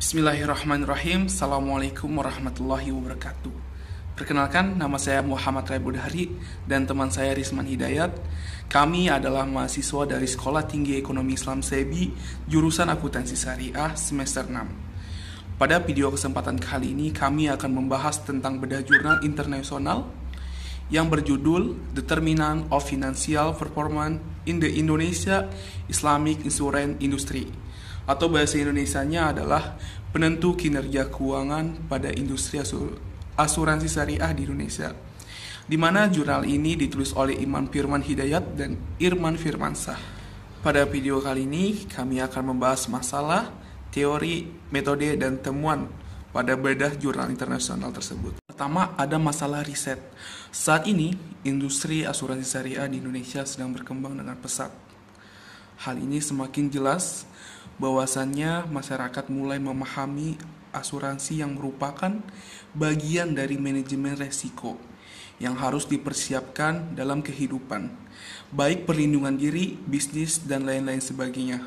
Bismillahirrahmanirrahim. Assalamualaikum warahmatullahi wabarakatuh. Perkenalkan, nama saya Muhammad Raibudhari dan teman saya Risman Hidayat. Kami adalah mahasiswa dari Sekolah Tinggi Ekonomi Islam SEBI, jurusan Akuntansi Syariah semester 6. Pada video kesempatan kali ini, kami akan membahas tentang bedah jurnal internasional yang berjudul Determinant of Financial Performance in the Indonesia Islamic Insurance Industry, atau bahasa Indonesianya adalah penentu kinerja keuangan pada industri asuransi syariah di Indonesia, di mana jurnal ini ditulis oleh Imam Firman Hidayat dan Irman Firmansyah. Pada video kali ini kami akan membahas masalah teori, metode, dan temuan pada bedah jurnal internasional tersebut. Pertama, ada masalah riset. Saat ini, industri asuransi syariah di Indonesia sedang berkembang dengan pesat. Hal ini semakin jelas bahwasannya masyarakat mulai memahami asuransi yang merupakan bagian dari manajemen resiko yang harus dipersiapkan dalam kehidupan, baik perlindungan diri, bisnis, dan lain-lain sebagainya.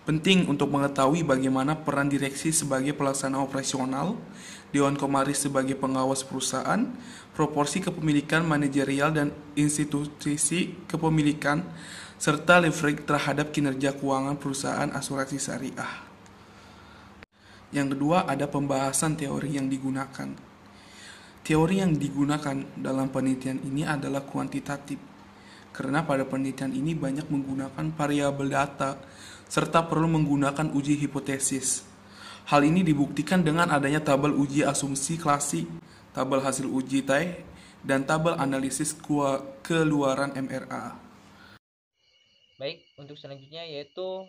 Penting untuk mengetahui bagaimana peran direksi sebagai pelaksana operasional, Dewan Komisaris sebagai pengawas perusahaan, proporsi kepemilikan manajerial dan institusi kepemilikan, serta leverage terhadap kinerja keuangan perusahaan asuransi syariah. Yang kedua, ada pembahasan teori yang digunakan. Teori yang digunakan dalam penelitian ini adalah kuantitatif, karena pada penelitian ini banyak menggunakan variabel data, serta perlu menggunakan uji hipotesis. Hal ini dibuktikan dengan adanya tabel uji asumsi klasik, tabel hasil uji TAI, dan tabel analisis keluaran MRA. Baik, untuk selanjutnya yaitu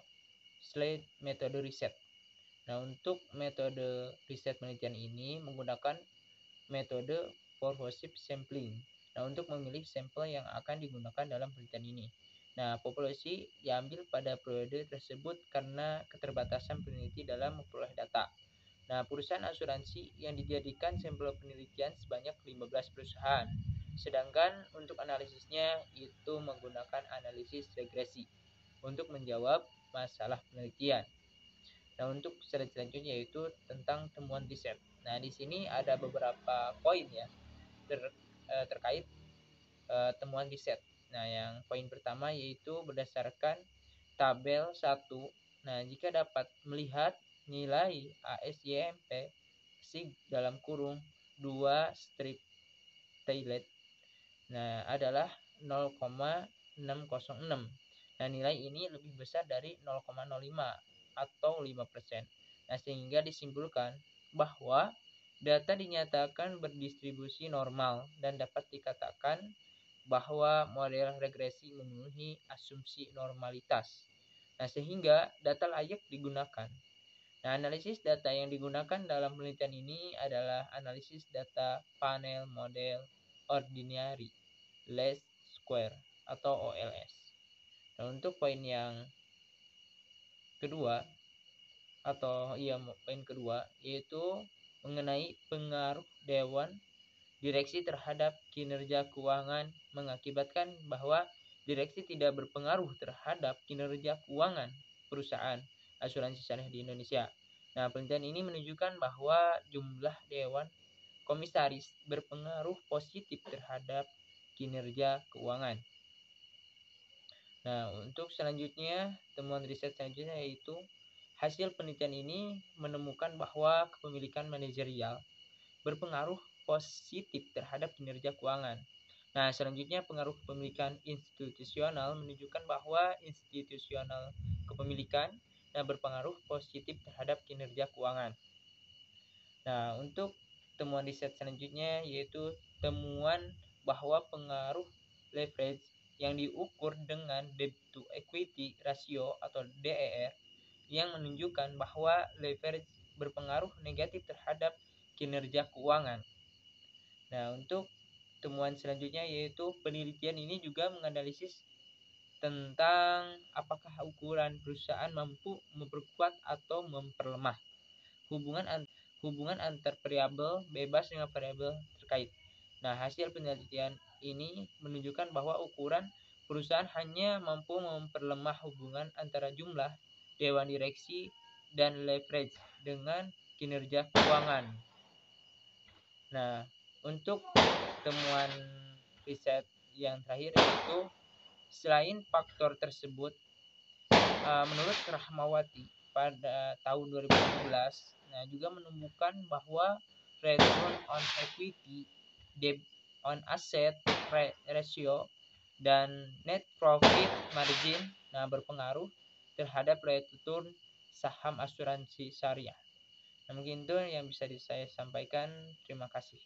slide metode riset. Nah, untuk metode riset penelitian ini menggunakan metode purposive sampling. Nah, untuk memilih sampel yang akan digunakan dalam penelitian ini. Nah, populasi diambil pada periode tersebut karena keterbatasan peneliti dalam memperoleh data. Nah, perusahaan asuransi yang dijadikan sampel penelitian sebanyak 15 perusahaan. Sedangkan untuk analisisnya itu menggunakan analisis regresi untuk menjawab masalah penelitian. Nah, untuk slide selanjutnya yaitu tentang temuan riset. Nah, di sini ada beberapa poin ya terkait temuan riset. Nah, yang poin pertama yaitu berdasarkan tabel 1. Nah, jika dapat melihat nilai ASYMP SIG dalam kurung 2 strip Taillet adalah 0,606. Nah, nilai ini lebih besar dari 0,05 atau 5%. Nah, sehingga disimpulkan bahwa data dinyatakan berdistribusi normal dan dapat dikatakan bahwa model regresi memenuhi asumsi normalitas. Nah, sehingga data layak digunakan. Nah, analisis data yang digunakan dalam penelitian ini adalah analisis data panel model ordinary least square atau OLS. Nah, untuk poin yang kedua poin kedua yaitu mengenai pengaruh dewan direksi terhadap kinerja keuangan mengakibatkan bahwa direksi tidak berpengaruh terhadap kinerja keuangan perusahaan asuransi syariah di Indonesia. Nah, penelitian ini menunjukkan bahwa jumlah dewan komisaris berpengaruh positif terhadap kinerja keuangan. Nah, untuk selanjutnya, temuan riset selanjutnya yaitu hasil penelitian ini menemukan bahwa kepemilikan manajerial berpengaruh positif terhadap kinerja keuangan. Nah, selanjutnya pengaruh kepemilikan institusional menunjukkan bahwa institusional kepemilikan berpengaruh positif terhadap kinerja keuangan. Nah, untuk temuan riset selanjutnya yaitu temuan bahwa pengaruh leverage yang diukur dengan debt to equity ratio atau DER yang menunjukkan bahwa leverage berpengaruh negatif terhadap kinerja keuangan. Nah, untuk temuan selanjutnya yaitu penelitian ini juga menganalisis tentang apakah ukuran perusahaan mampu memperkuat atau memperlemah hubungan antar variabel bebas dengan variabel terkait. Nah, hasil penelitian ini menunjukkan bahwa ukuran perusahaan hanya mampu memperlemah hubungan antara jumlah dewan direksi dan leverage dengan kinerja keuangan. Nah, untuk temuan riset yang terakhir yaitu selain faktor tersebut, menurut Rahmawati pada tahun 2016, nah juga menemukan bahwa return on equity, debt on asset ratio, dan net profit margin berpengaruh terhadap return saham asuransi syariah. Nah, mungkin itu yang bisa saya sampaikan. Terima kasih.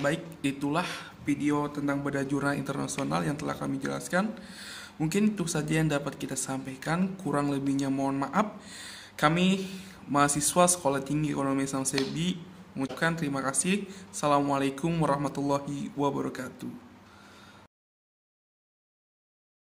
Baik, itulah video tentang Badan Jurnal Internasional yang telah kami jelaskan. Mungkin itu saja yang dapat kita sampaikan. Kurang lebihnya mohon maaf. Kami mahasiswa Sekolah Tinggi Ekonomi Islam SEBI mengucapkan terima kasih. Assalamualaikum warahmatullahi wabarakatuh.